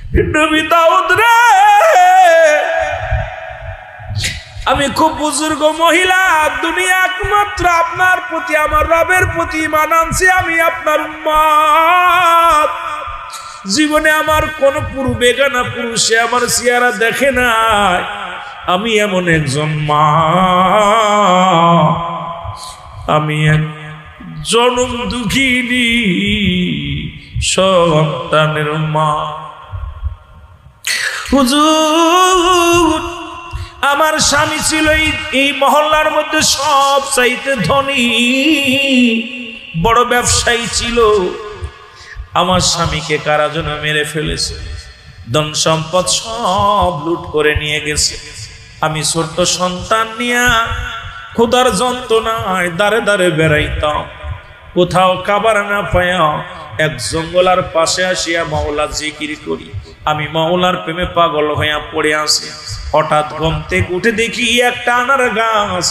নবী দাউদ রে, আমি খুব বুজুর্গ মহিলা, দুনিয়া একমাত্র আপনার প্রতি, আমার রবের প্রতি ঈমান আনছি, আমি আপনার উম্মত। জীবনে আমার কোন বেগানা পুরুষে আমার চেহারা দেখে নাই। আমি এমন একজন মা, আমি এক জনম দুঃখিনী সন্তানের মা। হুজুর, আমার স্বামী ছিল এই মহল্লার মধ্যে সব চাইতে ধনী, বড় ব্যবসায়ী ছিল। আমার স্বামীকে কারা যেন মেরে ফেলেছে, ধন সম্পদ সব লুট করে নিয়ে গেছে। আমি ছোট্ট সন্তান নিয়ে ক্ষুধার যন্ত্রণায় দাঁড়ে দাঁড়ে বেড়াইতাম, কোথাও খাবার না পাইয়া এক জঙ্গলার পাশে আসিয়া মাওলা জিকির করি। আমি মাওলার প্রেমে পাগল হইয়া পড়ে আসি। হঠাৎ ঘুম থেকে উঠে দেখি একটা আনার গাছ।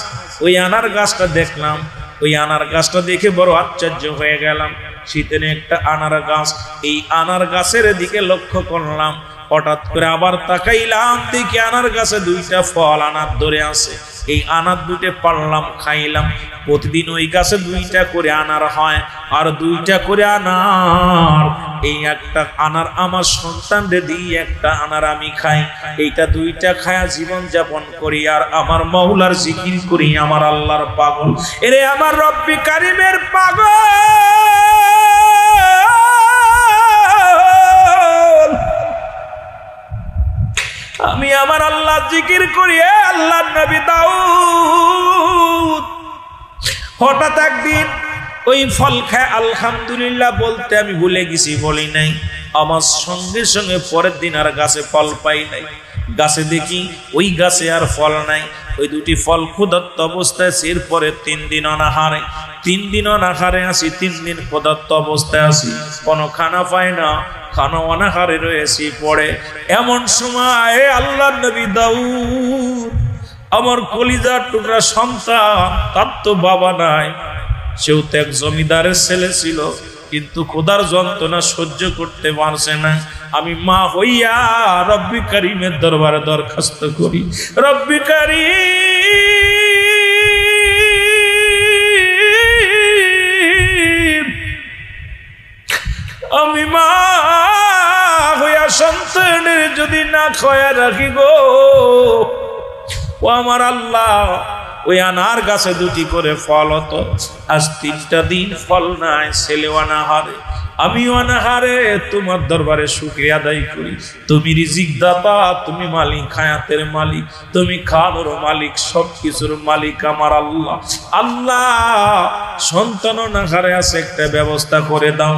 ওই আনার গাছটা দেখলাম, ওই আনার গাছটা দেখে বড় আশ্চর্য হয়ে গেলাম। শীতের একটা আনার গাছ, এই আনার গাছের দিকে লক্ষ্য করলাম। হঠাৎ করে আবার তাকাইলাম, দেখি আনার গাছে দুইটা ফল আনার ধরে আছে। এই আনার দুইটা পারলাম, খাইলাম। প্রতিদিন ওই গাছে দুইটা করে আনার হয়, আর দুইটা করে আনার। এই একটা আনার আমার সন্তানদের দিই, একটা আনার আমি খাই। এইটা দুইটা খায়া জীবন যাপন করি, আর আমার মাওলার জিকির করি। আমার আল্লাহর পাগল, এরে আমার রব্বি কারিমের পাগল। আমি আমার আল্লাহ জিকির করি। আল্লাহ নবী দাউদ হঠাৎ একদিন ওই ফল খায় আলহামদুলিল্লাহ বলতে আমি ভুলে গেছি, বলি নাই। আমার সঙ্গে সঙ্গে পরের দিন আর গাছে ফল পাই নাই। গাছে দেখি ওই গাছে আর ফল নাই। ওই দুটি ফল ক্ষুধার্ত অবস্থায় আছে। এরপরে 3 দিন অনাহারে, 3 দিন অনাহারে আসি, 3 দিন ক্ষুধার্ত অবস্থায় আসি, কোনো খানা পাই না, খানা অনাহারে রয়েছি। পড়ে এমন সময় আল্লাহ নবী দাউদ, আমার কলিজার টুকরা সন্তান, তার তো বাবা নাই, সেও তো এক জমিদারের ছেলে ছিল, কিন্তু খোদার যন্ত্রণা সহ্য করতে পারছে না। আমি মা হইয়া রব্বি কারিমের দরবারে দরখাস্ত করি, রব্বি কারিম, আমি মা হইয়া সন্তানের যদি না খয়া রাখি গো, ও আমার আল্লাহ, ওই আনার গাছে দুটি করে ফল হতো, আজ 3টা দিন ফল নাই, ছেলে অনাহারে, আমি অনাহারে। তোমার দরবারে শুকরিয়া আদায় করি। তুমি রিজিক দাতা, তুমি মালিক, হায়াতের মালিক, তুমি খাওয়ানোর মালিক, সব কিছুর মালিক আমার আল্লাহ। আল্লাহ, সন্তান অনাহারে আছে, একটা ব্যবস্থা করে দাও।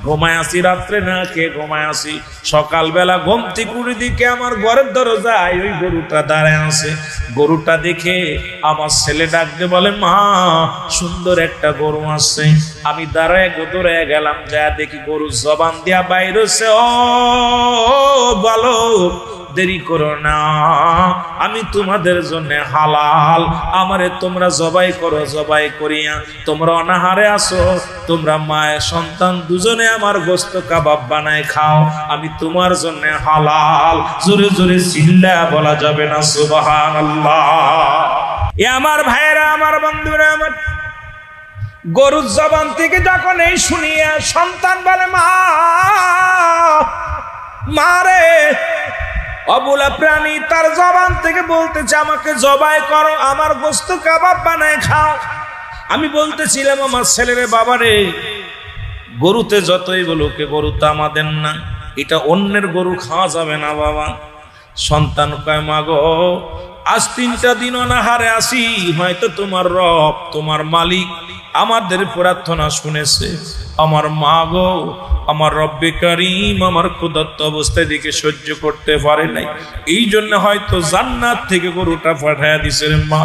ঘুমায় আসি, রাত্রে না খেয়ে ঘুমায় আসি। সকালবেলা ঘুমতি কুড়ি দিকে আমার ঘরের দরজায় ওই গরুটা দাঁড়ায় আছে। গরুটা দেখে আমার ছেলে ডাকতে বলে, মা, সুন্দর একটা গরু আসছে। আমি দাঁড়ায় দৌড়ে গেলাম, যা দেখি গরু জবান দিয়া বাইরে হচ্ছে। ও বালক, দেরি করো না, আমি তোমাদের জন্য হালাল, আমারে তোমরা জবাই করো। জবাই করিয়া তোমরা অনাহারে আসো, তোমরা মায়ের সন্তান দুজনে আমার গোস্ত কাবাব বানায় খাও, আমি তোমার জন্য হালাল। জোরে জোরে চিল্লা বলা যাবে না সুবহানাল্লাহ। এ আমার ভাইয়েরা, আমার বন্ধুরা, আমার গরুর জবান থেকে যখন এই শুনিয়া সন্তান বলে, মা, মারে, অবলা প্রাণী তার জবান থেকে বলতেছে, আমাকে জবাই করো, আমার গোস্ত কাবাব বানায় খাও। আমি বলতেছিলাম আমার ছেলেরে, বাবারে, গরুতে যতই বলুকে, গরু তো আমাদের না, এটা অন্যের গরু, খাওয়া যাবে না বাবা। সন্তান কয়, মা গো, আজ 3টা দিন অনাহারে আসি, হয়তো তোমার রব, তোমার মালিক আমাদের প্রার্থনা শুনেছে। আমার মা গো, আমার রব্বে কারিম আমার ক্ষুধার্ত অবস্থায় দিকে সহ্য করতে পারে নাই, এই জন্য হয়তো জান্নাত থেকে গরুটা পাঠায়া দিছে রে মা।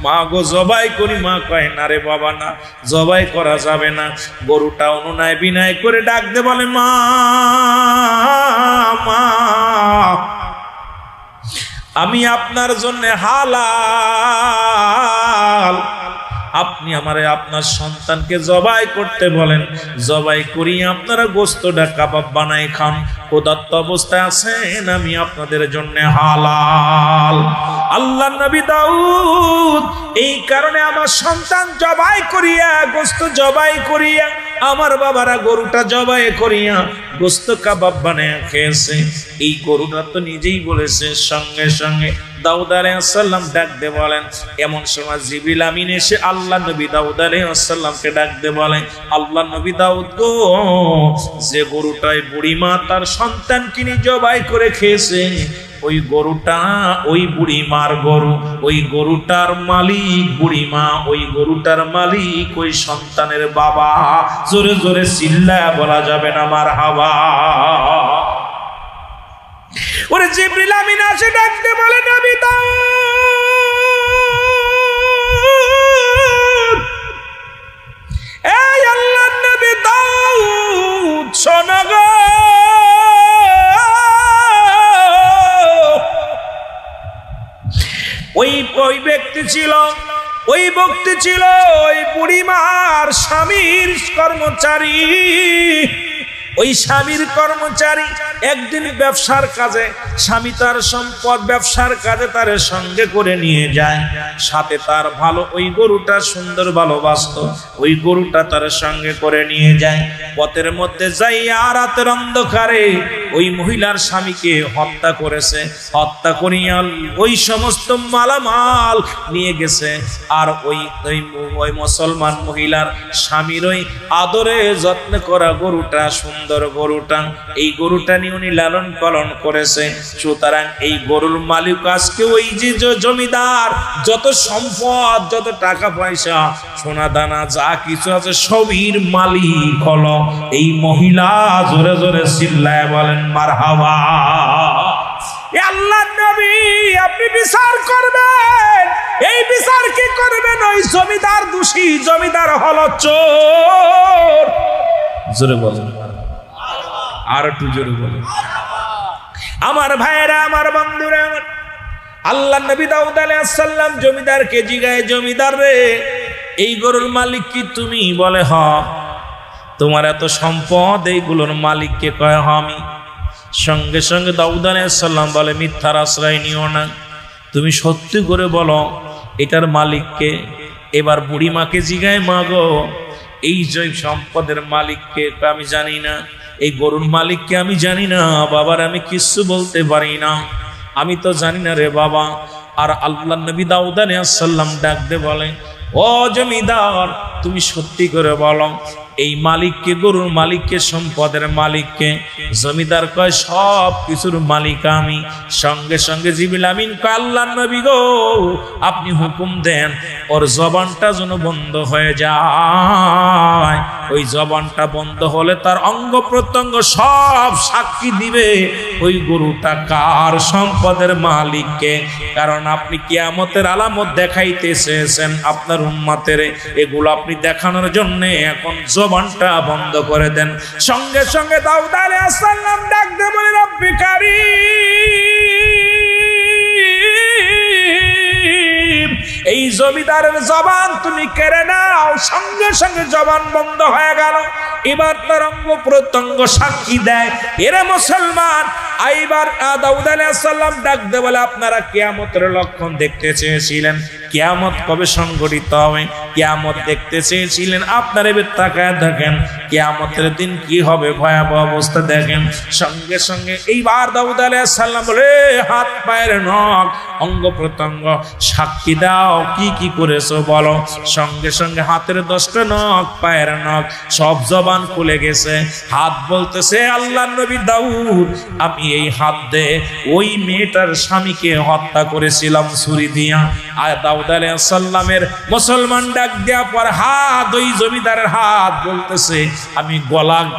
মা গো, জবাই করি। মা কয়, না রে বাবা, না, জবাই করা যাবে না। গরুটা অনুনয় বিনয় করে ডাক দে বলে, মা, মা, আমি আপনার জন্য হালাল, আপনি আমারে আপনার সন্তানকে জবাই করতে বলেন, জবাই করিয়ে আপনারা গোশতটা কাবাব বানায় খান, ক্ষুধার্ত অবস্থায় আছেন, আমি আপনাদের জন্য হালাল। আল্লাহর নবী দাউদ এই কারণে আমার সন্তান জবাই করিয়া, গোশত জবাই করিয়া, আমার বাবারা গরুটা জবাই করিয়া গোশত কাবাব বানায় খেয়েছে। এই গরুটা তো নিজেই বলেছে। সঙ্গে সঙ্গে দাউদ আলাইহিস সালাম ডাক দিয়ে বলেন, এমন সময় জিবরিল আমিন এসে আল্লাহ নবী দাউদ আলাইহিস সালামকে ডাক দিয়ে বলেন, আল্লাহ নবী দাউদ গো, যে গরুটাই বুড়িমা তার সন্তানকে নিয়ে জবাই করে খেয়েছে, ওই গরুটা ওই বুড়িমার গরু, ওই গরুটার মালিক বুড়িমা, ওই গরুটার মালিক ওই সন্তানের বাবা। জোরে জোরে চিল্লায়া বলা যাবে না মারহাবা। ওরে জিবরিল আমিন আসে ডাকতে বলে, নবী দাউদ, এই আল্লাহর নবী দাউদ শোনো গো, ওই ব্যক্তি ছিল ওই বুড়িমার স্বামীর কর্মচারী। ওই স্বামীর কর্মচারী একদিন ব্যবসার কাজে, স্বামী তার সম্পদ ব্যবসার কাজে তার সঙ্গে করে নিয়ে যায়, সাথে তার ভালো ওই গরুটা সুন্দর ভালোবাসতো, ওই গরুটা তার সঙ্গে করে নিয়ে যায়। পথের মধ্যে যাইয়া রাতের অন্ধকারে ওই মহিলার স্বামীকে হত্যা করেছে। হত্যা করিয়া ওই সমস্ত মালামাল নিয়ে গেছে। আর ওই মুসলমান মহিলার স্বামীর ওই আদরে যত্ন করা গরুটা, সুন্দর গরুটা, এই গরুটা নিয়ে উনি লালন পালন করেছে। সুতরাং এই গরুর মালিক আজকে ওই যে জমিদার, যত সম্পদ, যত টাকা পয়সা, সোনা দানা যা কিছু আছে সবইর মালিক হলো এই মহিলা। জোরে জোরে চিল্লায় বলেন মারহাবা। আল্লাহর নবী আপনি বিচার করবেন, এই বিচার কি করবেন? ওই জমিদার দোষী, জমিদার হলো চোর। জোরে বলেন, আর একটু জোরে বলেন। আমার ভাইয়েরা, আমার বন্ধুরা, আল্লাহর নবী দাউদ আলাইহিস সালাম জমিদারকে জিগায়, জমিদার রে, এই গরুর মালিক কি তুমি? বলে হ। তোমার এত সম্পদ, এইগুলোর মালিককে কয় আমি। সঙ্গে সঙ্গে দাউদ আলাইহিস সালাম বলে, মিথ্যার আশ্রয় নিও না, তুমি সত্যি করে বলো এটার মালিককে। এবার বুড়িমাকে জিগায়, মা গো, এই যে সম্পদের মালিককে? আমি জানি না। এই গরুর মালিককে আমি জানি না বাবার, আমি কিচ্ছু বলতে পারি না, আমি তো জানি না রে বাবা। আর আল্লাহর নবী দাউদ আলাইহিস সালাম ডাক দিয়ে বলে, ও জমিদার, তুমি সত্যি করে বলো এই মালিককে, গরুর মালিককে, সম্পদের মালিককে? জমিদার কয়, সব কিছুর মালিক আমি। সঙ্গে সঙ্গে জিবরিল আমিন কয়, আল্লাহর নবী গো, আপনি হুকুম দেন ওর জবানটা যেন বন্ধ হয়ে যায়। ওই জবানটা বন্ধ হলে তার অঙ্গ প্রত্যঙ্গ সব সাক্ষী দিবে ওই গরুটা কার, সম্পদের মালিককে। কারণ আপনি কিয়ামতের আলামত দেখাইতে চেয়েছেন আপনার উম্মতের, এগুলো আপনি দেখানোর জন্য এখন জবানটা বন্ধ করে দেন। সঙ্গে সঙ্গে দাউদ আলাইহিস সালাম ডাক দিয়ে বলে, রব্বি কারীম, এই জমিদারের জবান তুমি কেড়ে নাও। সঙ্গে সঙ্গে জবান বন্ধ হয়ে গেল। এবার তার অঙ্গ প্রত্যঙ্গ সাক্ষী দেয়। এরা মুসলমান, এইবার দাউদ আলাইহিস সালাম ডাক দিয়ে বলে, আপনারা কিয়ামতের লক্ষণ দেখতে চেয়েছিলেন, কিয়ামত কবে সংঘটিত হবে, কিয়ামত দেখতে চেয়েছিলেন, আপনারা এবার তাকায় দেখেন কিয়ামতের দিন কি হবে, ভয়াবহ অবস্থা দেখেন। সঙ্গে সঙ্গে এইবার দাউদ আলাইহিস সালাম বলে, হাত পায়ের নখ, অঙ্গ প্রত্যঙ্গ সাক্ষী দাও, কি কি করেছো বলো। সঙ্গে সঙ্গে হাতের 10টা নখ, পায়ের নখ, সব জবান খুলে গেছে। হাত বলতেছে, আল্লাহর নবী দাউদ, আমি এই হাত দিয়ে ওই মেয়েটার স্বামীকে হত্যা করেছিলাম ছুরি দিয়া। আর দাউদ আলাইহিস সালামের মুসলমান ডাক দেওয়া পর হাত, ওই জমিদারের হাত বলতেছে, আমি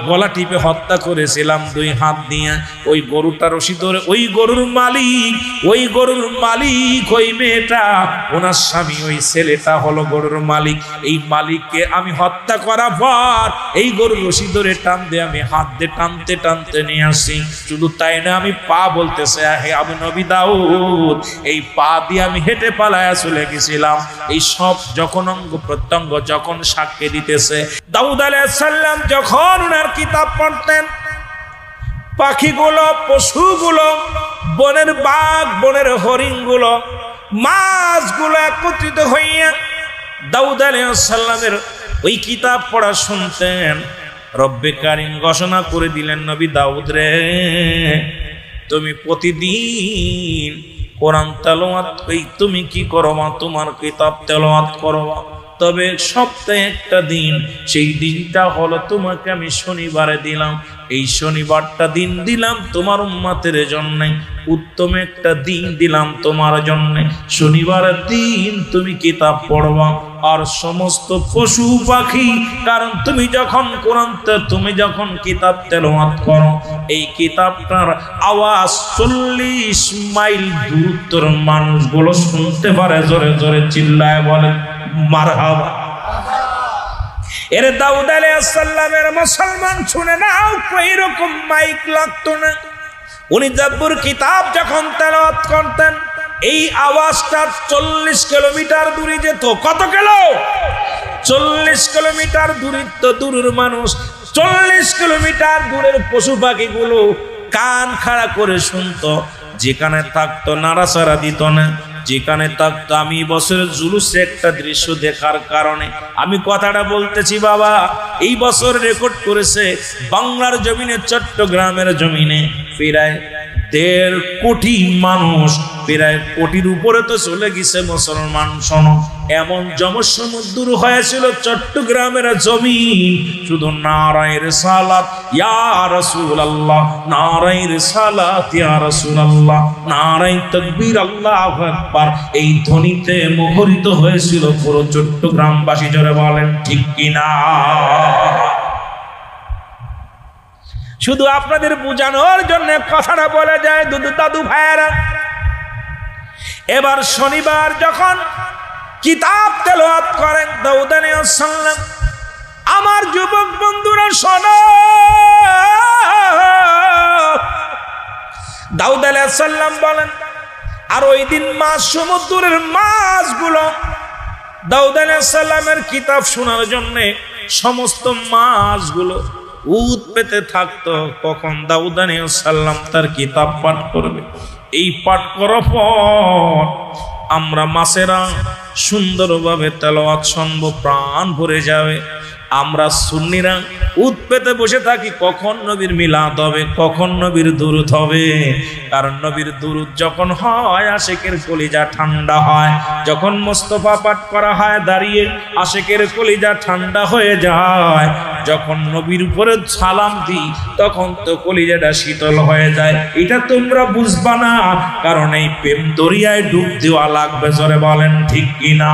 গলা টিপে হত্যা করেছিলাম 2 হাত দিয়ে। ওই গরুটা রশি ধরে, ওই গরুর মালিক, ওই মেয়েটা, ওনার স্বামী, ওই ছেলেটা হলো গরুর মালিক। এই মালিককে আমি হত্যা করার পর এই গরুর রশি ধরে টান দিয়ে আমি হাত দিয়ে টানতে টানতে নিয়ে আসি। শুধু তাই না, আমি পা বলতেছে হে আমি নবী দাউদ, এই পা দিয়ে আমি হেঁটে পালায়া চলে গেছিলাম। এই সব যখন অঙ্গ প্রত্যঙ্গ যখন সাক্ষী দিতেছে। দাউদ আলাইহিস সালাম যখন ওনার কিতাব পড়তেন, পাখিগুলো, পশুগুলো, বনের বাঘ, বনের হরিণগুলো, মাছগুলো একত্রিত হইয়া দাউদ আলাইহিস সালামের ওই কিতাব পড়া শুনতেন। রব্বে কারীম ঘোষণা করে দিলেন, নবী দাউদ রে, তুমি প্রতিদিন কোরআন তেলাওয়াত তুমি কি করো? তোমার কিতাব তেলাওয়াত করো। তবে সপ্তাহে একটা দিন, সেই দিনটা হলো তোমাকে আমি শনিবারে দিলাম। এই শনিবারটা দিন দিলাম তোমার উম্মতের জন্য, উত্তম একটা দিন দিলাম তোমার জন্য। শনিবারের দিন তুমি কিতাব পড়বা। আর সমস্ত পশু পাখি, কারণ তুমি যখন কোরআন, তুমি যখন কিতাব তেলাওয়াত করো, এই কিতাবটার আওয়াজ 40 মাইল দূরত্বের মানুষগুলো শুনতে পারে। জোরে জোরে চিল্লায় বলে মারহাবা। এর দাউদ আলাইহিস সালামের মুসলমান শুনে নাও, এরকম মাইক লাগতো না। উনি জাব্বুর কিতাব যখন তেলাওয়াত করতেন, এই আওয়াজটা 40 কিলোমিটার দূরে যেত। কত কিলো? 40 কিলোমিটার দূরত্ব। দূরের মানুষ 40 কিলোমিটার দূরের পশু পাখিগুলো কান খাড়া করে শুনতো। যেখানে থাকতো নাড়াচাড়া দিত না, যেখানে থাকতো। আমি বছরের জুলুসে একটা দৃশ্য দেখার কারণে আমি কথাটা বলতেছি বাবা। এই বছর রেকর্ড করেছে বাংলার জমিনে, চট্টগ্রামের জমিনে প্রায় 1.5 কোটি মানুষ, প্রায় কোটির উপরে তো চলে গেছে মুসলমান। শোনো, এমন জমসমুদ্র হয়েছিল চট্টগ্রামের জমিন, শুধু নারায়ে রিসালাত ইয়া রাসূলুল্লাহ, নারায়ে রিসালাত ইয়া রাসূলুল্লাহ, নারায়ে তাকবীর আল্লাহু আকবার, এই ধ্বনিতে মুখরিত হয়েছিল পুরো চট্টগ্রামবাসী। জোরে বলেন ঠিক কিনা? শুধু আপনাদের বোঝানোর জন্য কথাটা বলা যায় দাদু ভাইয়েরা। এবার শনিবার যখন কিতাব তেলাওয়াত করেন দাউদ আলাইহিস সালাম, আমার যুবক বন্ধুরা শোনো, দাউদ আলাইহিস সালাম বলেন, আর ওই দিন মাছ, সমুদ্রের মাছগুলো দাউদ আলাইহিস সালামের কিতাব শোনার জন্য সমস্ত মাছগুলো উদ পেতে থাকতো কখন দাউদ আলাইহিস সালাম তার কিতাব পাঠ করবে। এই পাঠ করার পর আমরা মাছেরা সুন্দরভাবে তেলাওয়াত শুনবো, প্রাণ ভরে যাবে। আমরা সুন্নিরা উদ পেতে বসে থাকি কখন নবীর মিলাদ হবে, কখন নবীর দুরূদ হবে। কারণ নবীর দুরূদ যখন হয় আশিকের কলিজা ঠান্ডা হয়। যখন মুস্তাফা পাঠ করা হয় দাঁড়িয়ে, আশিকের কলিজা ঠান্ডা হয়ে যায়। যখন নবীর উপরে সালাম দিই তখন তো কলিজাটা শীতল হয়ে যায়। এটা তোমরা বুঝবা না, কারণ এই প্রেম দরিয়ায় ডুব দেওয়া লাগবে। জোরে বলেন ঠিক কিনা?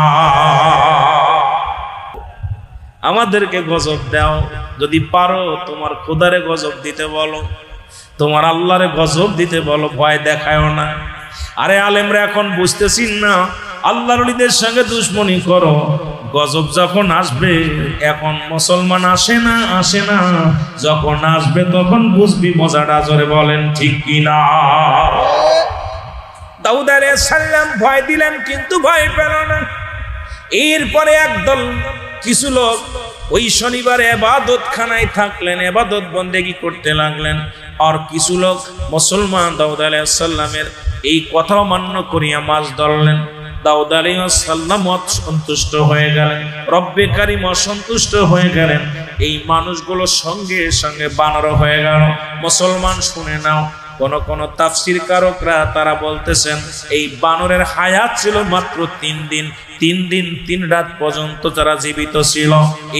আমাদেরকে গজব দাও, যদি পারো তোমার খোদারে গজব দিতে বলো, তোমার আল্লাহরে গজব দিতে বলো, ভয় দেখায়ও না। আরে আলেমরা এখন বুঝতেছি না, আল্লাহর ওলিদের সঙ্গে দুশ্মনী করো, গজব যখন আসবে, এখন মুসলমান আসে না, যখন আসবে তখন বুঝবি মজাটা। জোরে বলেন ঠিক কিনা? দাউদ আলাইহিস সালাম ভয় দিলেন, কিন্তু ভয় পেল না। এরপরে একদল কিছু লোক ওই শনিবারে ইবাদত খানায় থাকলেন, ইবাদত বন্দেগী করতে লাগলেন। আর কিছু লোক মুসলমান দাউদ আলাইহিস সালামের এই কথা মান্য করিয়া মাছ ধরলেন। দাউদ আলাইহিস সালাম অসন্তুষ্ট হয়ে গেলেন, রব্বে কারীম অসন্তুষ্ট হয়ে গেলেন। এই মানুষগুলো সঙ্গে সঙ্গে বানর হয়ে গেল। মুসলমান শুনে নাও, কোন তাফসীর কারকরা তারা বলতেছেন এই বানরের হায়াত ছিল মাত্র 3 দিন। 3 দিন 3 রাত পর্যন্ত তারা জীবিত ছিল,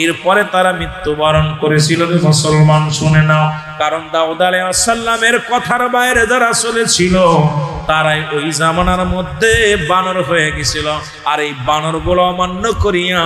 এরপরে তারা মৃত্যুবরণ করেছিল। মুসলমান শুনে নাও, কারণ দাউদ আলাইহিস সালামের কথার বাইরে যারা চলেছিল তারাই ওই জামানার মধ্যে বানর হয়ে গেছিল। আর এই বানরগুলো অমান্য করিয়া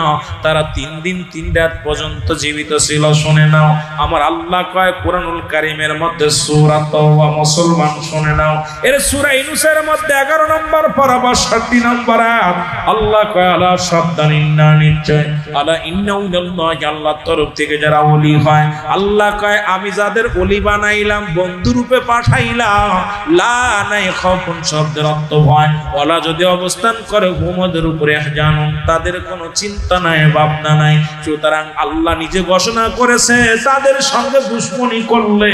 তারা 3 দিন 3 রাত পর্যন্ত জীবিত ছিল। শুনে নাও, আমার আল্লাহ কয় কুরআনুল কারীমের মধ্যে সূরা তাওবা, মুসলমান শুনে নাও, এর সূরা ইউনূসের মধ্যে 11 নম্বর পারা 62 নম্বর আয়াত, আল্লাহ কয় আলা সাবধান, ইন্না নিশ্চয়, আলা ইন্না উল্লাহি, আল্লাহর তরফ থেকে যারা ওলি হয়, আল্লাহ কয় আমি যাদের ওলি বানাইলাম, বন্ধু রূপে পাঠাইলাম, লা নাই খাউফুন শব্দের অর্থ ভয়, ওলা যদি অবস্থান করে হুমদের উপরে জানুন, তাদের কোনো চিন্তা নাই, ভাবনা নাই। সুতরাং আল্লাহ নিজে ঘোষণা করেছে তাদের সঙ্গে দুশমনি করলে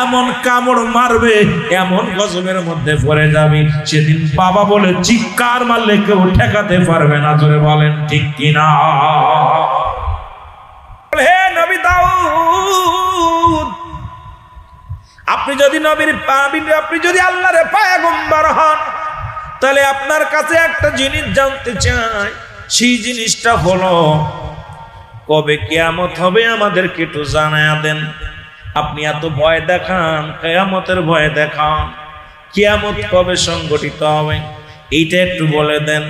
এমন কামড় মারবে, এমন গজবের মধ্যে পড়ে যাবে, সেদিন বাবা বলে চিৎকার মারলে কেউ ঠেকাতে পারবে না। জোরে বলেন ঠিক কিনা? হে নবী দাউদ, আপনি যদি আপনি যদি আল্লাহর পয়গম্বর হন, তাহলে আপনার কাছে একটা জিনিস জানতে চাই। সেই জিনিসটা হলো কবে কিয়ামত হবে, আমাদেরকে একটু জানায়া দেন। আপনি এত ভয় দেখান, কিয়ামতের ভয় দেখান, কিয়ামত কবে সংগঠিত হবে এইটা একটু বলে দেন।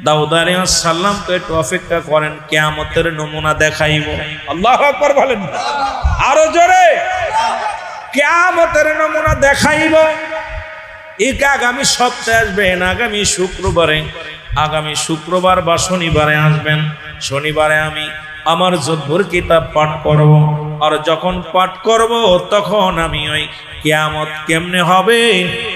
দাউদ আলাইহিস সালাম তো একটু অপেক্ষা করেন, কিয়ামতের নমুনা দেখাইব। আল্লাহু আকবার বলেন, আরো জোরে, কিয়ামতের নমুনা দেখাইব। এক আগামী সপ্তাহে আসবেন, আগামী শুক্রবার বা শনিবারে আসবেন। শনিবারে আমি আমার জব্বর কিতাব পাঠ করব, আর যখন পাঠ করব তখন আমি ওই কিয়ামত কেমনে হবে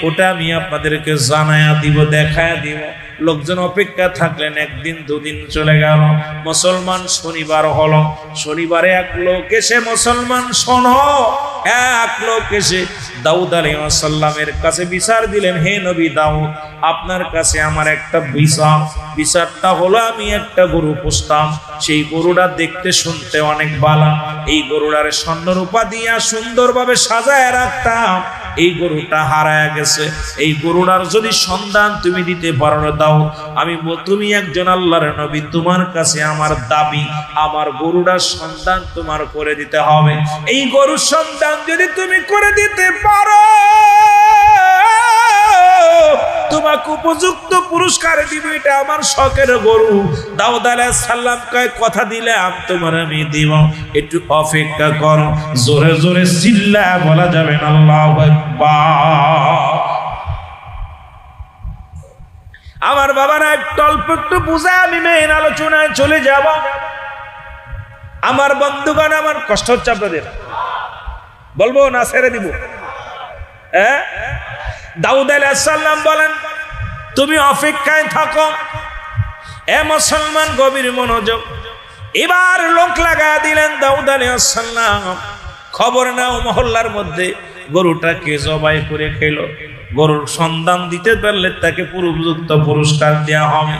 ওটা আমি আপনাদেরকে জানায়া দিব, দেখায়া দিব। লোকজন অপেক্ষা থাকলেন, 1 দিন 2 দিন চলে গেল, মুসলমান শনিবার হলো। শনিবারে এক লোক এসে, মুসলমান শোনো, এক লোক এসে দাউদ আলাইহিস সালামের কাছে বিচার দিলেন, হে নবী দাউদ, আপনার কাছে আমার একটা বিচারটা হলো, আমি একটা গরু পুষতাম, সেই গরুটা দেখতে শুনতে অনেক ভালো, এই গরুটার স্বর্ণরূপা দিয়া সুন্দরভাবে সাজায় রাখতাম, এই গরুটা হারায় গেছে। এই গরুটার যদি সন্ধান তুমি দিতে পারো দাও, তুমি একজন আল্লাহর নবী, তোমার কাছে আমার দাবি, আমার গরুটার সন্ধান তোমার করে দিতে হবে। এই গরুর সন্ধান যদি তুমি করে দিতে পারো, তোমাকে উপযুক্ত পুরস্কার দিব, এটা আমার শখের গরু। দাউদ আলাইহিস সালাম কয়, কথা দিলাম তোমার আমি দিব, একটু অপেক্ষা করো। জোরে জোরে চিল্লায়া বলা যাবে না আল্লাহু আকবার। আমার বাবারা একটু অল্প একটু বুঝা আমি মেইন আলোচনায় চলে যাব। আমার বন্ধুগণ, আমার কষ্ট হচ্ছে আপনাদের, বলবো না ছেড়ে দিব? দাউদ আলাইহিস সালাম বলেন, তুমি অপেক্ষায় থাকো। এ মুসলমান, গভীর মনোযোগ। এবার লোক লাগায় দিলেন দাউদ আলাইহিস সালাম, খবর নাও মহল্লার মধ্যে গরুটাকে জবাই করে খেলো। গরুর সন্ধান দিতে পারলে তাকে উপযুক্ত পুরস্কার দেওয়া হবে।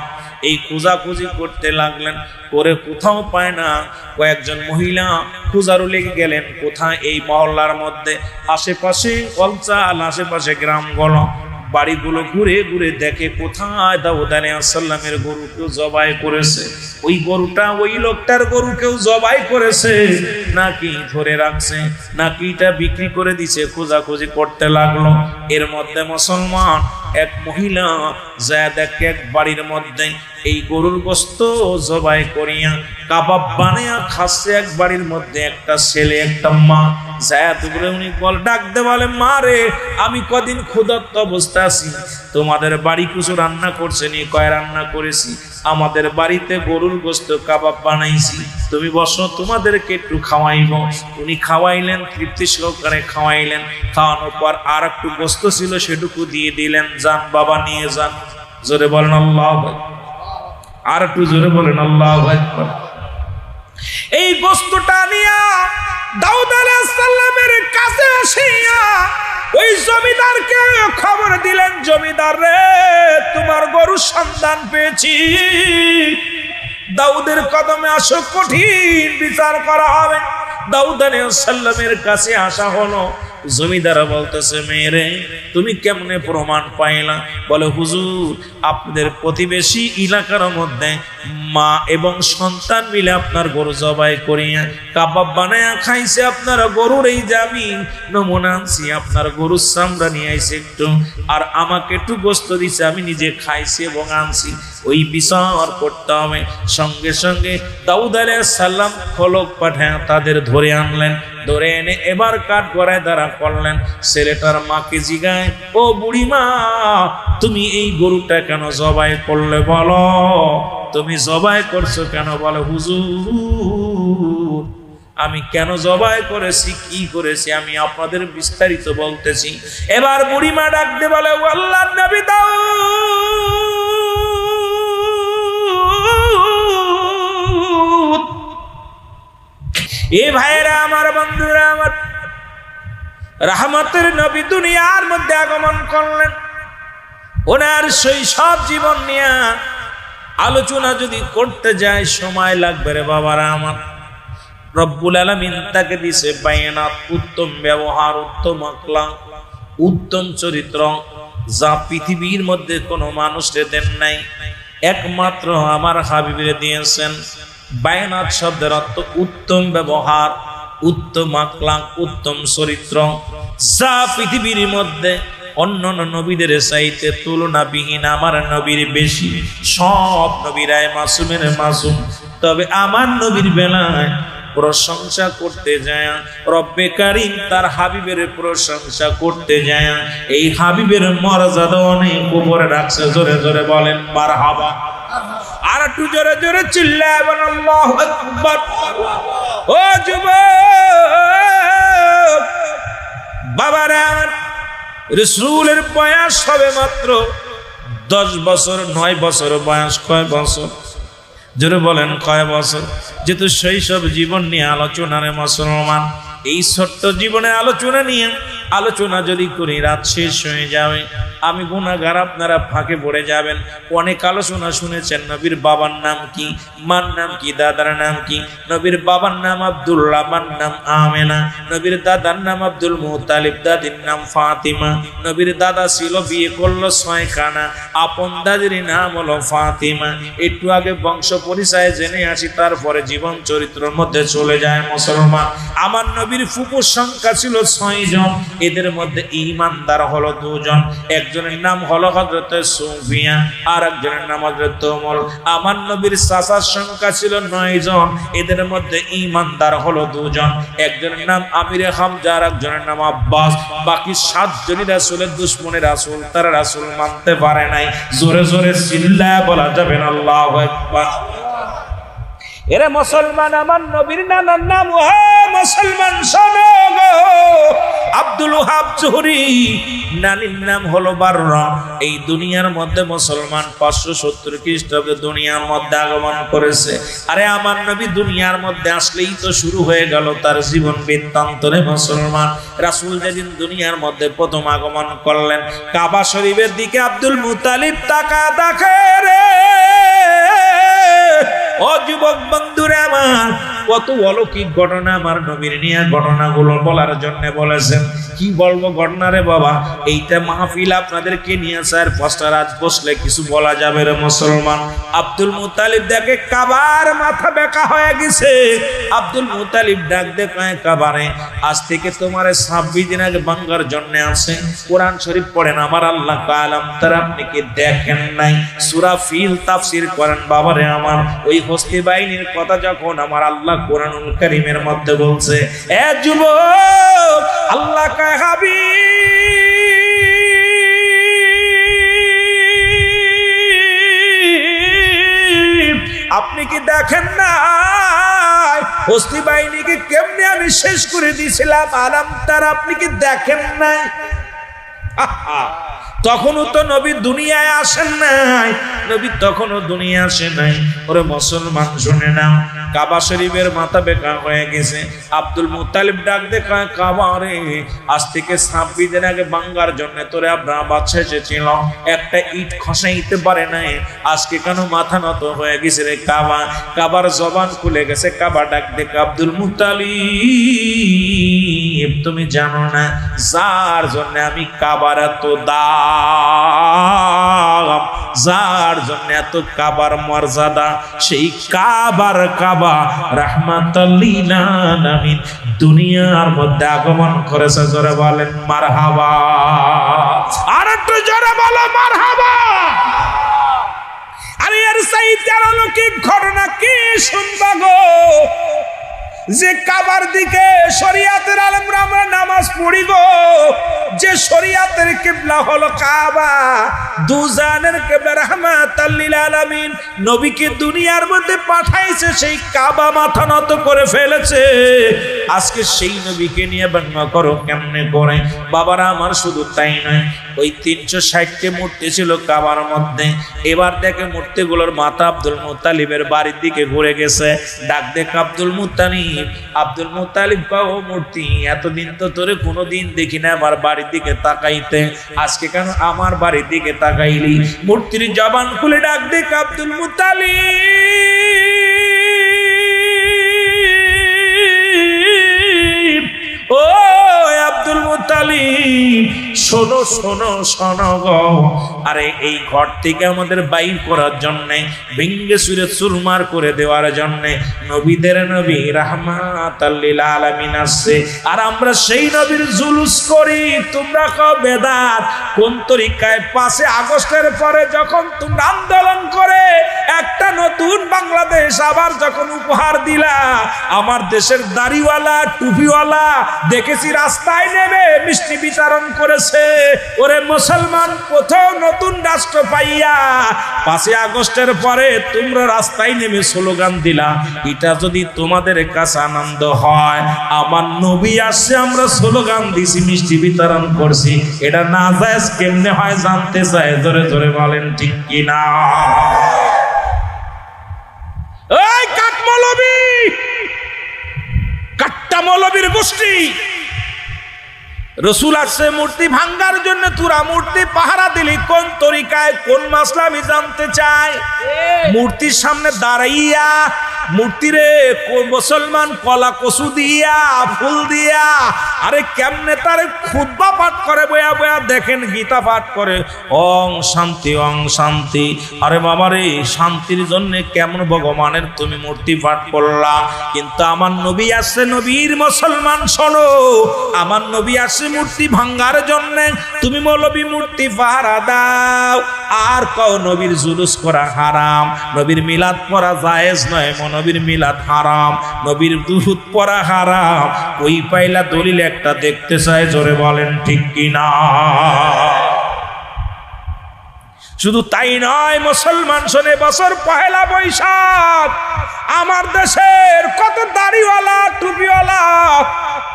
এই খোঁজাখুঁজি করতে লাগলেন, করে কোথাও পায় না। কয়েকজন মহিলা খোঁজারও লেগে গেলেন, কোথায়? এই মহল্লার মধ্যে আশেপাশে অঞ্চল, আশেপাশে গ্রামগুলো, বাড়িগুলো ঘুরে ঘুরে দেখে কোথায় দাউদ আলাইহিস সালামের গরু কেউ জবাই করেছে। ওই গরুটা ওই লোকটার গরু কেউ জবাই করেছে নাকি ধরে রাখছে, নাকি এটা বিক্রি করে দিছে, খোঁজাখুঁজি করতে লাগলো। এর মধ্যে মুসলমান এক মহিলা যায় দেখে এক বাড়ির মধ্যে এই গরুর গোশত জবাই করিয়া কাবাব বানিয়া খাচ্ছে। এক বাড়ির মধ্যে একটা ছেলে, একটা মা যায় দুপুরে উনি ডাকতে বলে, মা রে, আমি কদিন ক্ষুধার্ত অবস্থা আছি, তোমাদের বাড়ি কিছু রান্না করছে নি? কয়, রান্না করেছি, আমাদের বাড়িতে গরুর গোশত কাবাব বানাইছি, তুমি বসো, তোমাদেরকে একটু খাওয়াইব। উনি খাওয়াইলেন, তৃপ্তি সহকারে খাওয়াইলেন। খাওয়ানোর পর আর একটু গোশত ছিল, সেটুকু দিয়ে দিলেন, যান বাবা নিয়ে যান। জোরে বলেন আল্লাহু আকবার, আর একটু জোরে বলেন আল্লাহু আকবার। এই গোশতটা নিয়া দাউদ আলাইহিস সালামের কাছে আসিয়া ওই জমিদারকে খবর দিলেন, জমিদার রে, তোমার গরুর সন্ধান পেয়েছি, দাউদের কদমে আসো, কঠিন বিচার করা হবে। দাউদ আলাইহিস সালামের কাছে আসা হলো। জমিদার বলতেছে, মেয়েরে তুমি কেমনে প্রমাণ পাইলা? বলে, হুজুর আপনাদের প্রতিবেশী এলাকার মধ্যে মা এবং সন্তান মিলে আপনার গরু জবাই করিয়া কাবাব বানায়া খাইছে। আপনার গরুর এই যাবি নমুনা আনছি, আপনার গরুর চামড়া নিয়ে আইছে একটু, আর আমাকে একটু গোস্ত দিছে, আমি নিজে খাইছি এবং আনছি, ওই বিচার করতে হবে। সঙ্গে সঙ্গে দাউদ আলাইহিস সালাম খলক পাঠায় তাদের ধরে আনলেন। ধরে এনে এবার কাঠ গড়ায় দাঁড়া করলেন। ছেলেটার মাকে জিগায়, ও বুড়িমা তুমি এই গরুটা কেন জবাই করলে বলো, তুমি জবাই করছো কেন? বলে, হুজুর আমি কেন জবাই করেছি, কি করেছি আমি আপনাদের বিস্তারিত বলতেছি। এবার বুড়িমা ডাকতে বলে, ও আল্লাহর নবী দাউদ, এ ভাইরা আমার, বন্ধুরা আমার, রহমতের নবী দুনিয়ার মধ্যে আগমন করলেন। ওনার শৈশব জীবন নিয়ে আলোচনা যদি করতে যায় সময় লাগবে রে বাবারা আমার। রব্বুল আলামিন তাকে দিছে বায়নাত, উত্তম ব্যবহার, উত্তম আখলাক, উত্তম চরিত্র, যা পৃথিবীর মধ্যে কোনো মানুষের দেন নাই, একমাত্র আমার হাবিবের দিয়েছেন। বায়নাত শব্দের অর্থ উত্তম ব্যবহার, উত্তম আখলাক, উত্তম চরিত্র, যা পৃথিবীর মধ্যে অন্যান্য নবীদের চাইতে তুলনাবিহীন আমার নবীর বেশি। সব নবীরাই মাসুমের মাসুম, তবে আমার নবীর বেলায় প্রশংসা করতে যায় রব্বে কারীম তার হাবিবের প্রশংসা করতে যায়, এই হাবিবের মর্যাদা অনেক উপরে রাখছে। জোরে জোরে বলেন মারহাবা। আর একটু জোরে জোরে চিল্লায় বলেন আল্লাহু আকবার। ও যুবক বাবারা, রাসূলের বয়স হবে মাত্র 10 বছর, 9 বছর বয়স। কয় বছর? জোরে বলেন কয় বছর? যেহেতু শৈশব জীবন নিয়ে আলোচনা রে মুসলমান, এই ছোট্ট জীবনের আলোচনা নিয়ে আলোচনা যদি করি রাত শেষ হয়ে যাবে, আমি গুনাহগার, আপনারা ফাঁকে পড়ে যাবেন। অনেক আলোচনা শুনেছেন, নবীর বাবার নাম কি, মার নাম কি, দাদার নাম কি। নবীর বাবার নাম আব্দুল্লাহ, মার নাম আমেনা। নবীর দাদার নাম আব্দুল মুত্তালিব, দাদির নাম ফাতিমা। নবীর দাদা ছিল, বিয়ে করলো 6 খানা, আপন দাদির নাম হলো ফাতিমা। একটু আগে বংশ পরিচয় জেনে আসি, তারপরে জীবন চরিত্রের মধ্যে চলে যায় মুসলমান। আমার নবীর ফুফুর সংখ্যা ছিল 6 জন, এদের মধ্যে ঈমানদার হলো 2 জন। একজনের নাম হলো হযরত সুফিয়া, আর একজনের নাম হযরত ওমর। আমার নবীর চাচার সংখ্যা ছিল 9 জন, এদের মধ্যে ঈমানদার হলো 2 জন। একজনের নাম আমিরে হামজা, আর একজনের নাম আব্বাস। বাকি 7 জনই রাসূলের দুশমনে রাসূল, তারা রাসূল মানতে পারে নাই। জোরে জোরে চিল্লায়া বলা যাবে না আল্লাহু আকবার। এরে মুসলমান, আমার নবীর নানার নাম, হে মুসলমান শোনো গো, আব্দুল ওয়াহাব জোহরি। নানির নাম হলো বাররা। এই দুনিয়ার মধ্যে মুসলমান 570 খ্রিস্টাব্দে দুনিয়ার মধ্যে আগমন করেছে। আরে আমার নবী দুনিয়ার মধ্যে আসলেই তো শুরু হয়ে গেল তার জীবন বৃত্তান্ত রে মুসলমান। রাসূল যেদিন দুনিয়ার মধ্যে প্রথম আগমন করলেন, কাবা শরীফের দিকে আব্দুল মুত্তালিব তাকায় দেখে রে। ও যুবক বন্ধুরা আমার, কত অলৌকিক ঘটনা আমার নবীর নিয়ে ঘটনাগুলো বলার জন্য বলেছেন। কি বলবো ঘটনা রে বাবা, এইটা মাহফিল আপনাদেরকে নিয়ে স্যার 5টা রাত বসলে কিছু বলা যাবে রে মুসলমান। আব্দুল মুত্তালিব দেখে কাবার মাথা বেঁকা হয়ে গেছে। আব্দুল মুত্তালিব ডাক দেখায় কাবারে, আজ থেকে তোমার 26 দিন আগে ভাঙার জন্য আছে। কোরআন শরীফ পড়েন, আমার আল্লাহ কালাম তারা আপনি কি দেখেন নাই? সূরা ফিল তাফসীর করেন বাবারে আমার। ওই হস্তি বাহিনীর কথা যখন আমার আল্লাহ কোরআনুল কারীমের মধ্যে বলছে, এ যুবক আল্লাহ কয় হাবিব আপনি কি দেখেন না হস্তি বাহিনীকে কেমনে আমি শেষ করে দিয়েছিলাম? আলাম তার, আপনি কি দেখেন নাই? তখনও তো নবী দুনিয়ায় আসেন নাই, নবী তখনও দুনিয়া আসে নাই। ওরে মুসলমান শুনে নাও, কাবা শরীফের মাথা বেঁকা হয়ে গেছে। আব্দুল মুত্তালিব ডাক দেখা, কাবা রে, আজ থেকে 26 দিন আগে ভাঙ্গার জন্য তোরে আপনার বাচ্চা এসেছিল, একটা ইট খসাইতে পারে নাই, আজকে কেন মাথা নত হয়ে গেছে রে কাবা? কাবার জবান খুলে গেছে। কাবা ডাক দেখা, আব্দুল মুত্তালিব তুমি জানো না যার জন্য আমি কাবার এত দাম, যার জন্য এত কাবার মর্যাদা, সেই কাবার কাবা রাহমাতাল লিল আলামিন দুনিয়ার মধ্যে আগমন করেছে। জোরে বলেন মারহাবা, আর একটু জোরে বলো মারহাবা। আরে এর চাইতে অলৌকিক ঘটনা কি শুনবা গো, যে কাবার দিকে শরিয়াতের আলেমরা আমরা নামাজ পড়ি গো, যে শরিয়াতের কিবলা হলো কাবা, দুজানের কিবলা রাহমাতাল লিল আলামিন নবীকে দুনিয়ার মধ্যে পাঠাইছে, সেই কাবা মাথা নত করে ফেলেছে। আজকে সেই নবীকে নিয়ে ব্যঙ্গ করো কেমনে করে? বাবারা আমার, শুধু তাই নয়, ওই 360টি মূর্তি ছিল কাবার মধ্যে। এবার দেখে মূর্তিগুলোর মাথা আব্দুল মুত্তালিবের বাড়ির দিকে ঘুরে গেছে। ডাক দেখ আব্দুল মুত্তালিব, আব্দুল মুত্তালিব ও মূর্তি, এতদিন তো তোরে কোনোদিন দেখি না আমার বাড়ির দিকে তাকাইতে, আজকে কেন আমার বাড়ির দিকে তাকাইলি? মূর্তির জবান খুলে ডাক দেখ আব্দুল মুত্তালিব, ও আব্দুল মুত্তালিব, শোনো শোনো শোনো গো, আরে এই ঘর থেকে আমাদের বাইর করার জন্য, ভেঙ্গে চুরে চুরমার করে দেওয়ার জন্য নবীদের নবী রাহমাতাল লিল আলামিন আসছে, আর আমরা সেই নবীর জুলুস করি। তোমরা কও বেদাত, কোন তরিকায়? 5 আগস্টের পরে যখন তোমরা আন্দোলন করে একটা নতুন বাংলাদেশ আবার যখন উপহার দিলা, আমার দেশের দাড়িওয়ালা টুপিওয়ালা দেখেছি রাস্তায় নেমে মিষ্টি বিতরণ করেছে। ওরে মুসলমান, কোথাও নতুন রাষ্ট্র পাইয়া 5 আগস্টের পরে তোমরা রাস্তায় নেমে স্লোগান দিলা, এটা যদি তোমাদের কাছে আনন্দ হয়, আমার নবী আসছে আমরা স্লোগান দিছি, মিষ্টি বিতরণ করছি, এটা না জায়েজ কেমনে হয় জানতে চাই? জোরে জোরে বলেন ঠিক কিনা? এই কাট মৌলবী, কাট্টা মৌলবীর গোষ্ঠী, রসুল আসছে মূর্তি ভাঙ্গার জন্য, তোরা মূর্তি পাহারা দিলি কোন তরিকায়, কোন মাসলা? আমি জানতে চাই। মূর্তির সামনে দাঁড়াইয়া মূর্তিরে মুসলমান কলা কচু দিয়া ফুল দিয়া, আরে কেমনে তারে খুতবা পাঠ করে, বয়া বয়া দেখেন গীতা পাঠ করে, ওং শান্তি ওং শান্তি। আরে বাবা রে, শান্তির জন্য কেমন ভগবানের তুমি মূর্তি পাঠ করলা? কিন্তু আমার নবী আসছে, নবীর মুসলমান শোনো, আমার নবী আসছে মূর্তি ভাঙ্গার জন্য, তুমি মৌলবী মূর্তি পাহারা দাও। আর কও নবীর জুলুস করা হারাম, নবীর মিলাদ পড়া জায়েজ নয়, নবীর মিলাদ হারাম, নবীর দুরূদ পড়া হারাম। ওই পাইলা দলিল একটা দেখতে চায়? জোরে বলেন ঠিক কিনা? শুধু তাই নয় মুসলমান, শোনে, বছর 1 বৈশাখ আমার দেশের কত দাড়িওয়ালা টুপিওয়ালা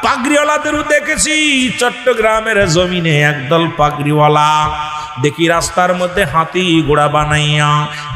পাগড়িওয়ালাদেরও দেখেছি। চট্টগ্রামের জমিনে একদল পাগড়িওয়ালা দেখি রাস্তার মধ্যে হাতি ঘোড়া বানাইয়া,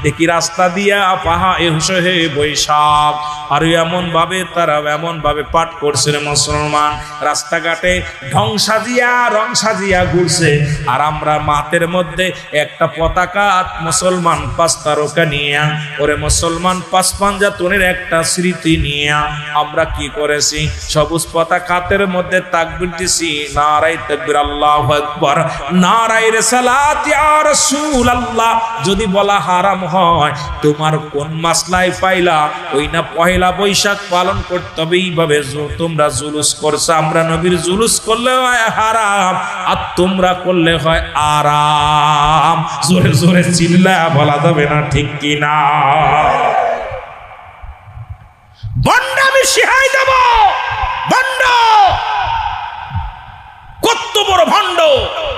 দেখি রাস্তা দিয়া পাহা এসে বৈশাখ, আর এমন ভাবে তারা এমন ভাবে পাঠ করছে রে মুসলমান, রাস্তাঘাটে ঢং সাজিয়া রং সাজিয়া ঘুরছে। আর আমরা মাতের মধ্যে একটা পতাকা মুসলমান 5 তারকা নিয়ে, ওরে মুসলমান 5 পাঞ্জাতনের একটা স্মৃতি নিয়ে আমরা কি করেছি? সবুজ পতাকা হাতের মধ্যে তাকবীর দিছি, নারায়ে তাকবীর, আল্লাহু আকবার, নারায়ে রিসালাত ইয়া রাসূলুল্লাহ। যদি বলা হারাম হয়, তোমার কোন মাসলায় পাইলা? ওই না 1 বৈশাখ পালন করতে হবে এইভাবে তোমরা জুলুস করছো। আমরা নবীর জুলুস করলে হয় হারাম, আর তোমরা করলে হয় আরাম। জোরে জোরে চিল্লায়া বলা যাবে না ঠিক কিনা? বন্ড আমি শিখাই দেব, ভণ্ড, কত বড় ভণ্ড,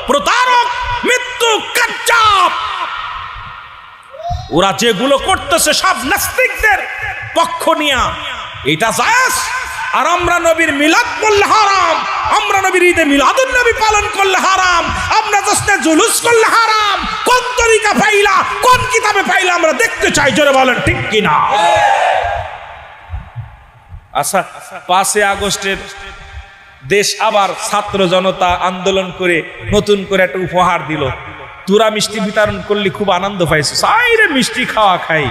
প্রতারক, মৃত্যু কাচ্চাপ। ওরা যেগুলো করতেছে সব নাস্তিকদের পক্ষ নিয়া। এটা জায়েজ? আর আমরা নবীর মিলাদ করলে হারাম, আমরা নবীর ঈদে মিলাদুন নবী পালন করলে হারাম, আমরা জশ্নে জুলুস করলে হারাম। কোন তরিকা পাইলা, কোন কিতাবে পাইলা আমরা দেখতে চাই, জোরে বলেন ঠিক কিনা। আচ্ছা, 5 আগস্টের দেশ আবার ছাত্র জনতা আন্দোলন করে নতুন করে একটা উপহার দিল, তুরা মিষ্টি বিতরণ করলে খুব আনন্দ পাইছো, সাইরে মিষ্টি খাওয়া খাই।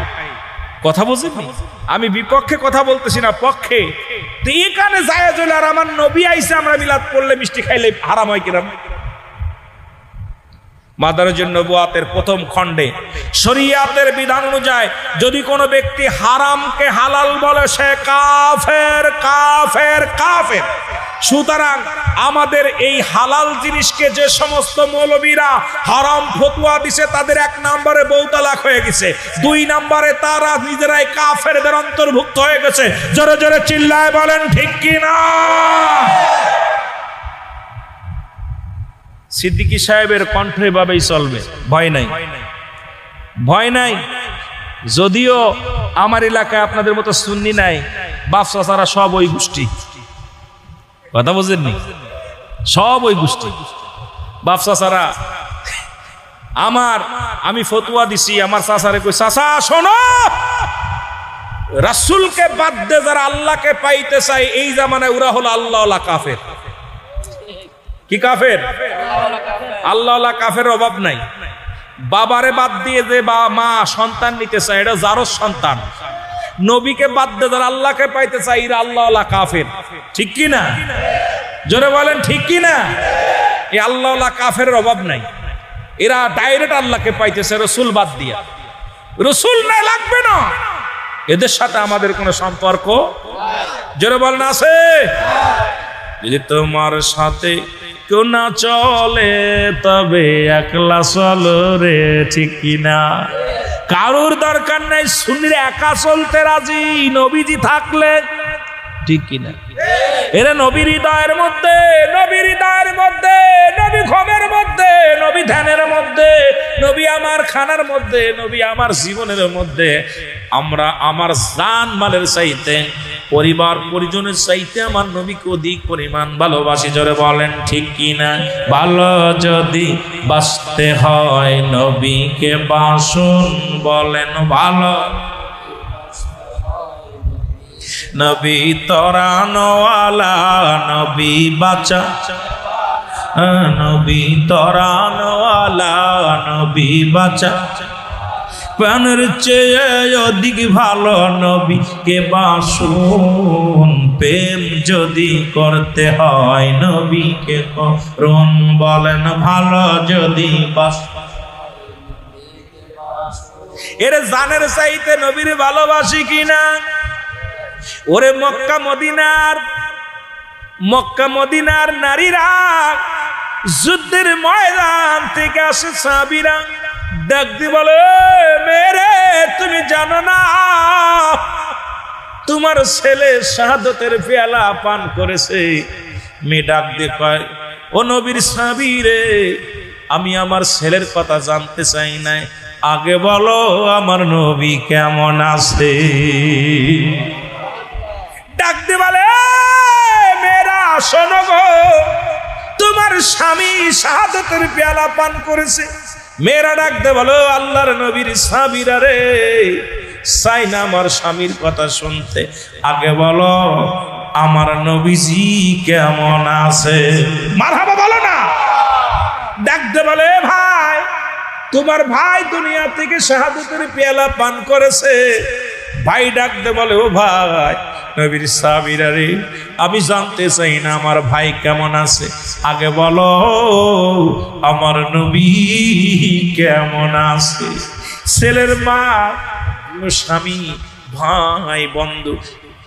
কথা বুঝেননি, আমি বিপক্ষে কথা বলতেছি না, পক্ষে। তো এখানে জায়েজ হলে আর আমার নবী আইসে আমরা মিলাদ পড়লে মিষ্টি খাইলে হারাম হয় কিরম? মাদারুজুন নবুয়াতের প্রথম খণ্ডে শরীয়তের বিধান অনুযায়ী যদি কোনো ব্যক্তি হারামকে হালাল বলে সে কাফের, কাফের, কাফের। সুতরাং আমাদের এই হালাল জিনিসকে যে সমস্ত মৌলবীরা হারাম ফতোয়া দিছে তাদের 1 নম্বরে বউ তালাক হয়ে গেছে, 2 নম্বরে তারা নিজেরাই কাফেরদের অন্তর্ভুক্ত হয়ে গেছে। জোরে জোরে চিল্লায় বলেন ঠিক কিনা। সিদ্দিকী সাহেবের কণ্ঠ এভাবেই চলবে, ভয় নাই, ভয় নাই। যদিও আমার এলাকায় আপনাদের মতো সুন্নি নাই, বাপ চাচারা সব ওই গোষ্ঠী, কথা বুঝেননি, সব ওই গোষ্ঠী বাপ চাচারা। আমি ফতোয়া দিছি, আমার চাচারে কই, চাচা শোনো, রাসূলকে বাদ দিয়ে যারা আল্লাহকে পাইতে চায় এই জামানায় ওরা হলো আল্লাহওয়ালা কাফের। কি কাফের? আল্লাহওয়ালা কাফের অভাব নাই। বাবারে বাদ দিয়ে যে মা সন্তান নিতে চায় এটা যারও সন্তান। নবীকে বাদ দিয়ে যারা আল্লাহকে পাইতে চায় এরা আল্লাহওয়ালা কাফের, ঠিক কি না? জোরে বলেন ঠিক কি না। এই আল্লাহওয়ালা কাফের অভাব নাই, এরা ডাইরেক্ট আল্লাহকে পাইতেছে রসুল বাদ দিয়া। রসুল না লাগবে না, এদের সাথে আমাদের কোনো সম্পর্ক। জোরে বলেন আছে। যদি তোমার সাথে কেউ না চলে তবে একলা চলো রে, ঠিক কিনা। কারোর দরকার নাই, সুন্নিরা একা চলতে রাজি নবীজি থাকলে, ঠিক কিনা। এরা নবীর হৃদয়ের মধ্যে, নবীর হৃদয়ের মধ্যে, নবী ঘুমের মধ্যে, নবী ধ্যানের মধ্যে, নবী আমার খানার মধ্যে, নবী আমার জীবনের মধ্যে। আমরা আমার জান মালের চাইতে, পরিবার পরিজনের চাইতে আমার নবীকে অধিক পরিমাণ ভালোবাসি। জোরে বলেন ঠিক কিনা। ভালো যদি বাঁচতে হয় নবীকে বাসুন, বলেন ভালো নবী তরানওয়ালা, নবী বাঁচা, নবী তরানওয়ালা, নবী বাঁচা। প্রাণের চেয়ে অধিক ভালো নবীকে বাসুন, প্রেম যদি করতে হয় নবীকে করুন, বলেন ভালো যদি বাস। এর জানের চাইতে নবীর ভালোবাসি কিনা। ওরে মক্কা মদিনার নারীরা যুদ্ধের ময়দান থেকে আসে সাহাবীরা, ডাক দি বলে, মেরে তুমি জানো না তোমার ছেলে শাহাদতের পেয়ালা পান করেছে। মেয়ে ডাক দিয়ে কয়, ও নবীর সাহাবী রে, আমি আমার ছেলের কথা জানতে চাই না, আগে বলো আমার নবী কেমন আছে। ডাক দিয়ে বলে, মেয়েরা শোনো গো, তোমার স্বামী শাহাদতের পেয়ালা পান করেছে। মেয়েরা ডাকতে বলো, আল্লাহর নবীর সাহাবীরা রে, চাই না আমার স্বামীর কথা শুনতে, আগে বলো আমার নবীজি কেমন আছে। মারহাবা বলো না। ডাকতে বলে, ভাই তোমার ভাই দুনিয়া থেকে শাহাদতের পেয়ালা পান করেছে। ভাই ডাকতে বলে, ও ভাই নবীর সাহাবীরা রে, আমি জানতে চাই না আমার ভাই কেমন আছে, আগে বলো আমার নবী কেমন আছে। ছেলের মা, স্বামী, ভাই, বন্ধু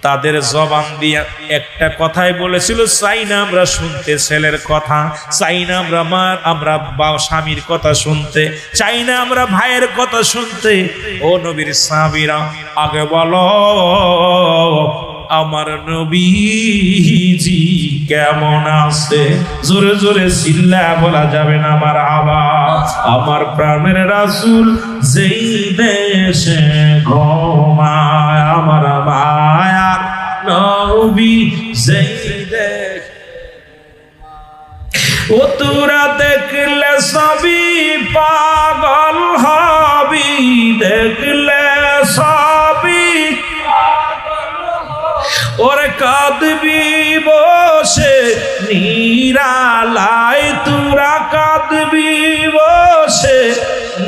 তাদের জবান দিয়ে একটা কথাই বলেছিল, চাই না আমরা শুনতে ছেলের কথা, চাই না আমরা স্বামীর কথা শুনতে, চাই না আমরা ভাইয়ের কথা শুনতে। ও নবীর সাহাবীরা, আগে বলো আমার নবীজি কেমন আছে। জোরে জোরে চিল্লা বলা যাবে না আমার আওয়াজ। আমার প্রাণের রাসূল যেই দেশে ঘুমায়, আমার মায়ার নবী যেই দেখ ও তোরা দেখলে সবই পাগল হবি দেখলে সবই ওরে কাঁদবি বসে নিরালায় তোরা কাঁদবি বসে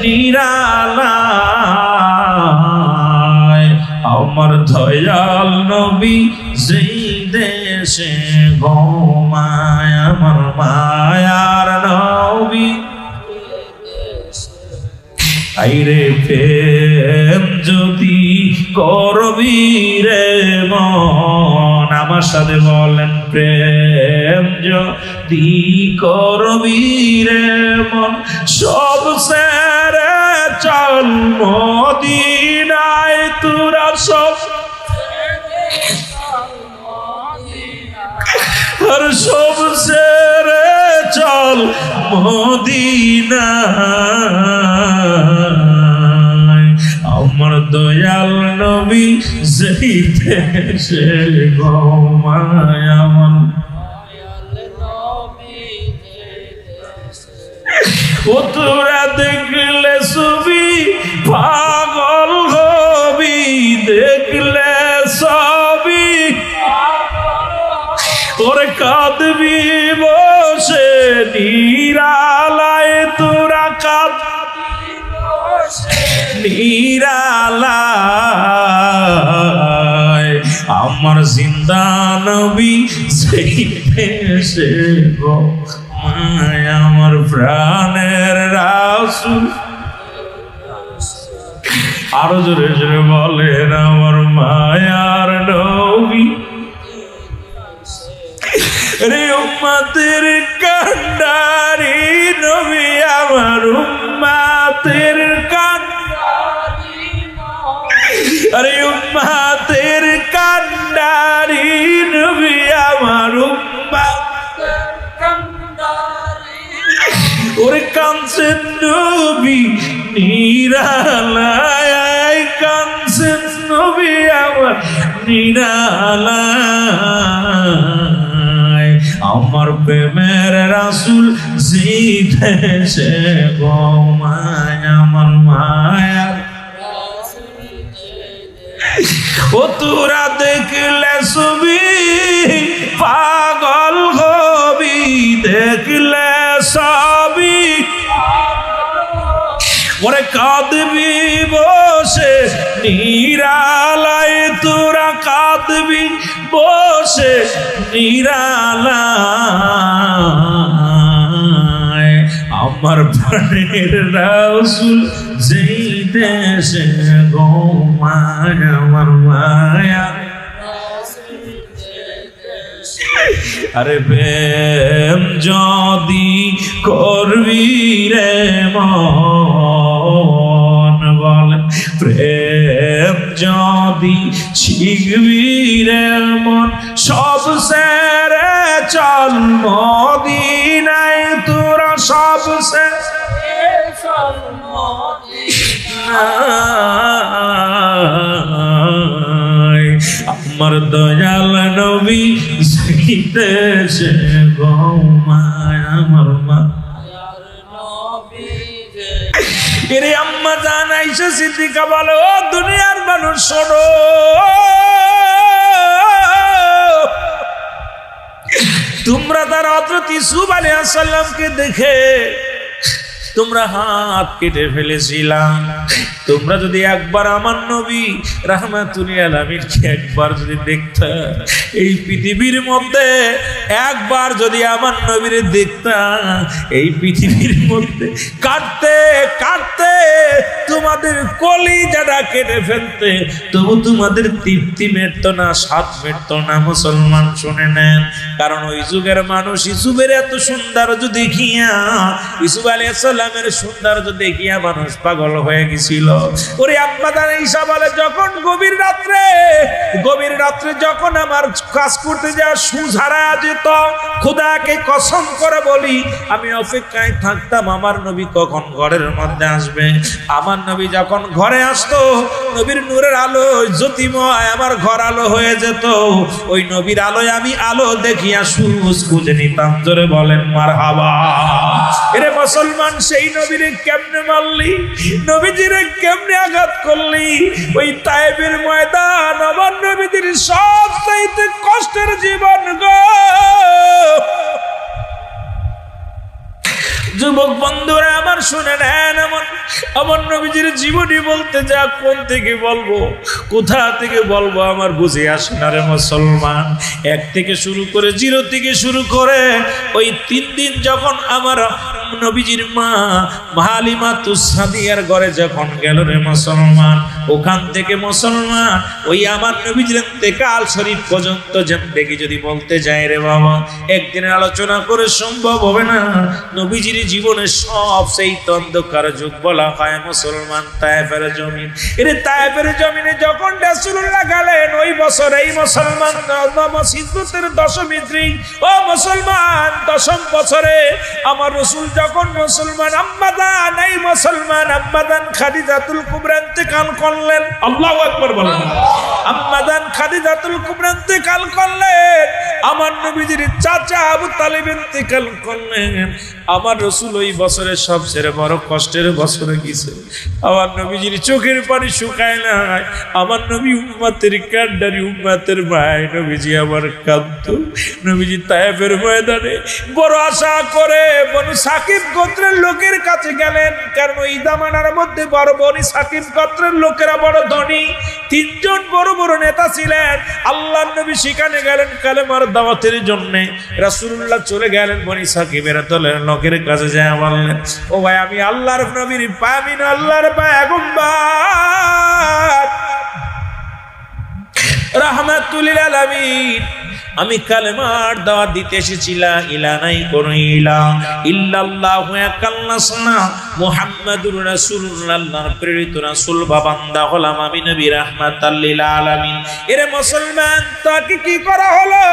নিরালায় আমার দয়াল নবী যেই দেশে ঘুমায় আমার মায়ার নবী আইরে প্রেম যদি করবি রে মন আমার সাথে বলেন প্রেম যদি করবি রে মন সব সেরে চল মদিনায় তোরা সব আর সব সেরে চল মদিনায় আমার দয়াল নবী যেই দেশে ঘুমায় আমার ও তোরা দেখলে ছবি পাগল হবি দেখলে সবই ওরে কাঁদবি বসে নিরালায় তোরা কাঁদবি নিরালায় আমার জিন্দা নবী যেই দেশে গো মায়া আমার প্রাণের রাসূল আরো জোরে জোরে বলেন আমার মায়ার নবী রে উম্মতের কান্ডারি নবী আমার উম্মতের কান্ডারি আরে উম্মতের কান্ডারি নবী আমার উম্মতের কান্ডারি ওরে কাঁদছেন নবী নিরালায় কাঁদছেন নবী আমার নিরালায় আমার প্রেমের রাসূল যেই দেশে ঘুমায় আমার মায়ার ও তোরা দেখলে ছবি পাগল হবি দেখলে সবই ওরে কাঁদবি বসে নিরালায় তোরা কাঁদবি বসে নিরালায় আমার প্রাণের রাসূল যেই দেশে ঘুমায় আমার মায়া আরে প্রেম যদি করবি রে মন বল প্রেম যদি শিখবি রে মন সব সেরে চল মদিনায় তোরা সব সেরে চল মদিনায় আমার দয়াল নবী যেই দেশে ঘুমায় আমার মা এরে আম্মা জান আয়েশা সিদ্দিকা বলে ও দুনিয়ার মানুষ শোনো তোমরা তার হযরত ইউসুফ আলাইহিস সালামকে দেখে তোমরা হাত কেটে ফেলেছিলা তোমরা যদি একবার আমার নবী রাহমাতুল লিল আলামিনকে একবার যদি দেখতা এই পৃথিবীর মধ্যে একবার যদি আমার নবীরে দেখতা এই পৃথিবীর মধ্যে কাটতে কাটতে তোমাদের কলিজাটা কেটে ফেলতে তবু তোমাদের তৃপ্তি মেটতো না স্বাদ মেটতো না মুসলমান শুনে নেন কারণ ওই যুগের মানুষ ইউসুফের এত সৌন্দর্য দেখিয়া ইউসুফ আলাইহিস সালামের সৌন্দর্য দেখিয়া মানুষ পাগল হয়ে গেছিল ওরে আম্মা জান আয়েশা বলে যখন গভীর রাত্রে যখন আমার কাজ করতে যাওয়া সুজ হারায় যেত খোদাকে কসম করে বলি আমি অপেক্ষায় থাকতাম আমার নবী কখন ঘরের মধ্যে আসবে আমার আমার নবী যখন ঘরে আসতো, নবীর নূরের আলো জ্যোতিময় আমার ঘর আলো হয়ে যেত। ওই নবীর আলোয় আমি আলো দেখিয়া সুজ খুঁজে নিতাম। জোরে বলেন মারহাবা। এরে মুসলমান, সেই নবীরে কেমনে মারলি, নবীজিরে কেমনে আঘাত করলি? ওই তায়েবের ময়দান আমার নবীজির সবচাইতে কষ্টের জীবন গো। যুবক বন্ধুরা আমার শুনে নেন, আমার নবীজির জীবনী বলতে যা কোন থেকে বলবো, কোথা থেকে বলবো আমার বুঝে আসে না রে মুসলমান। এক থেকে শুরু করে, জিরো থেকে শুরু করে ওই 3 দিন যখন আমার নবীজির মা হালিমাতুস সাদিয়ার ঘরে যখন গেল রে মুসলমান, ওখান থেকে মুসলমান ওই আমার নবীজির ইন্তেকাল শরীফ পর্যন্ত জিন্দেগি যদি বলতে যায় রে বাবা, একদিনের আলোচনা করে সম্ভব হবে না। নবীজির জীবনের সবচেয়ে অন্ধকার যুগ বলা হয় মুসলমান তায়েফের জমিন। এর তায়েফের জমিনে যখন রাসূলুল্লাহ গেলেন ওই বছর, এই মুসলমান হিজরতের 10ম হিজরি, ও মুসলমান 10ম বছরে আমার রাসূল যখন মুসলমান আম্মাদান, এই মুসলমান আম্মাদান খাদিজাতুল কুবরা ইন্তেকাল করলেন। আল্লাহু আকবার বলেন। আম্মাদান খাদিজাতুল কুবরা ইন্তেকাল করলেন, আমার নবীজির চাচা আবু তালিব ইন্তেকাল করলেন। আমার রাসূল ওই বছরের সবচেয়ে বড় কষ্টের বছরে গেছে। আমার নবীজির চোখের পানি শুকায় নাই। আমার নবী উম্মতের কান্ডারি, উম্মতের ভাই নবীজি আমার কাঁদত। নবীজি তায়েফের ময়দানে বড় আশা করে বনু সাকিব গোত্রের লোকের কাছে গেলেন, কারণ ওই জামানার মধ্যে বড় বনি সাকিব গোত্রের লোকেরা বড় ধনী। 3 জন বড় বড় নেতা ছিলেন। আল্লাহর নবী সেখানে গেলেন কালেমার দাওয়াতের জন্য। রাসূলুল্লাহ চলে গেলেন বনি সাকিবের দলের লোকের কাছে যায় বললেন, ও ভাই, আমি আল্লাহর নবীর পামিন, আল্লাহর পয়গম্বর রাহমাতুল লিল আলামিন, আমি কালেমার দাওয়াত দিতে এসেছিলাম। ইলা নাই কোন ইলা ইল্লাল্লাহু ইয়াকাল্লাসনা মুহাম্মাদুর রাসূলুল্লাহ, আল্লাহর প্রেরিত রাসূল বান্দা হলাম আমি নবী রাহমাতাল লিল আলামিন। এরে মুসলমান, তাকে কি করা হলো?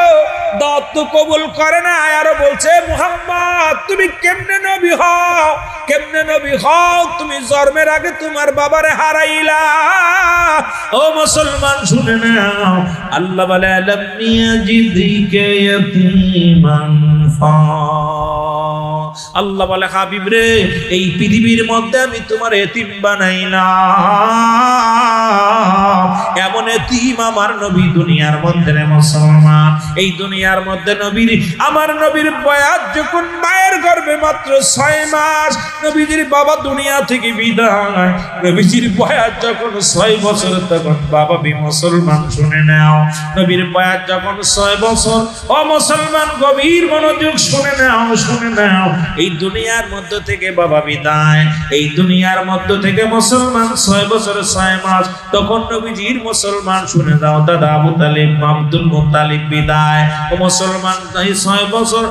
দাওয়াত তো কবুল করে না, আর বলছে মুহাম্মদ তুমি কেমনে নবী হও, কেমনে নবী হও? তুমি জন্মের আগে তোমার বাবারে হারাইলা। ও মুসলমান শুনে নাও, আল্লাহ বলে আলাম ইয়াজিদিকা ইয়াতীমান ফা, আল্লাহ বলে হাবিব রে, এই পৃথিবীর মধ্যে আমি তোমার এতিম বানাইলাম। এমন এতিম আমার নবী দুনিয়ার মধ্যে রে মুসলমান। এই দুনিয়ার মধ্যে নবীর, আমার নবীর বয়স যখন মায়ের গর্ভে মাত্র 6 মাস, নবীজির বাবা দুনিয়া থেকে বিদায়। নবীজির বয়স যখন 6 বছর, তখন বাবা মুসলমান শুনে নাও, নবীর বয়স যখন 6 বছর, ও মুসলমান গভীর মনোযোগ শুনে নাও, শুনে নাও। এই দুনিয়ার মধ্য থেকে বাবা বিদায়, এই দুনিয়ার মধ্য থেকে মুসলমান 6 বছর 6 মাস, তখন নবীজির মুসলমান শুনে দাও দাদা আবু তালিব আব্দুল মুত্তালিব বিদায়। ও মুসলমান 6 বছর